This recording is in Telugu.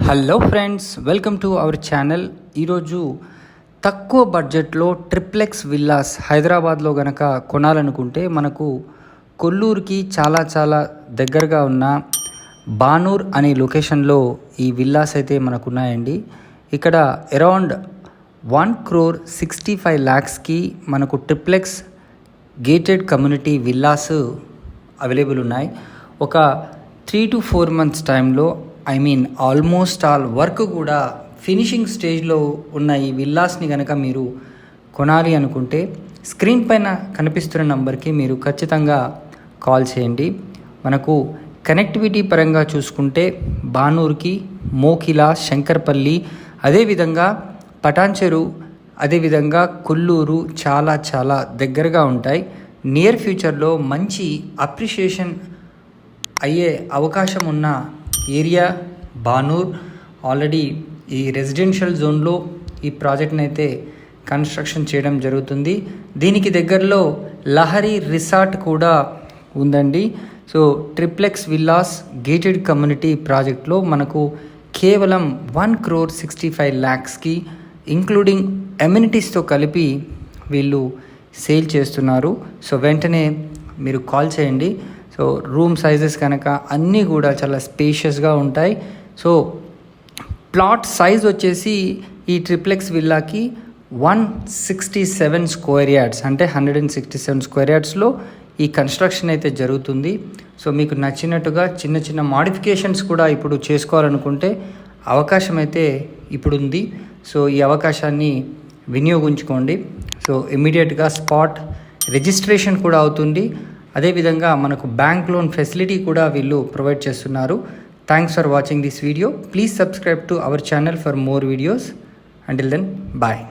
Hello friends, welcome to our channel. ఈరోజు తక్కువ బడ్జెట్లో ట్రిప్లెక్స్ విల్లాస్ హైదరాబాద్లో గనక కొనాలనుకుంటే మనకు కొల్లూరుకి చాలా దగ్గరగా ఉన్న బానూర్ అనే లొకేషన్లో ఈ విల్లాస్ అయితే మనకు ఉన్నాయండి. ఇక్కడ అరౌండ్ 1,65,00,000కి మనకు triplex gated community villas available ఉన్నాయి. ఒక 3 to 4 months టైంలో ఆల్మోస్ట్ ఆల్ వర్క్ కూడా ఫినిషింగ్ స్టేజ్లో ఉన్న ఈ విల్లాస్ని కనుక మీరు కొనాలి అనుకుంటే స్క్రీన్ పైన కనిపిస్తున్న నంబర్కి మీరు ఖచ్చితంగా కాల్ చేయండి. మనకు కనెక్టివిటీ పరంగా చూసుకుంటే బానూర్కి, మోకిలా, శంకర్పల్లి, అదేవిధంగా పటాన్చెరు, అదేవిధంగా కొల్లూరు చాలా దగ్గరగా ఉంటాయి. నియర్ ఫ్యూచర్లో మంచి అప్రిషియేషన్ అయ్యే అవకాశం ఉన్న ఏరియా బానూర్. ఆల్రెడీ ఈ రెసిడెన్షియల్ జోన్లో ఈ ప్రాజెక్ట్ని అయితే కన్స్ట్రక్షన్ చేయడం జరుగుతుంది. దీనికి దగ్గరలో లహరి రిసార్ట్ కూడా ఉందండి. So triplex villas gated community ప్రాజెక్ట్లో మనకు కేవలం 1,65,00,000కి ఇంక్లూడింగ్ ఎమ్యూనిటీస్తో కలిపి వీళ్ళు సేల్ చేస్తున్నారు. సో వెంటనే మీరు కాల్ చేయండి. సో రూమ్ సైజెస్ కనుక అన్నీ కూడా చాలా స్పేషియస్గా ఉంటాయి. సో ప్లాట్ సైజ్ వచ్చేసి ఈ ట్రిప్లెక్స్ విల్లాకి 167 స్క్వేర్ యార్డ్స్, అంటే 167 స్క్వేర్ యార్డ్స్లో ఈ కన్స్ట్రక్షన్ అయితే జరుగుతుంది. సో మీకు నచ్చినట్టుగా చిన్న మాడిఫికేషన్స్ కూడా ఇప్పుడు చేసుకోవాలనుకుంటే అవకాశం అయితే ఇప్పుడు ఉంది. సో ఈ అవకాశాన్ని వినియోగించుకోండి. సో ఇమ్మీడియట్గా స్పాట్ రిజిస్ట్రేషన్ కూడా అవుతుంది. అదేవిధంగా మనకు బ్యాంక్ లోన్ ఫెసిలిటీ కూడా వీళ్ళు ప్రొవైడ్ చేస్తున్నారు. Thanks for watching this video. Please subscribe to our channel for more videos. Until then, bye.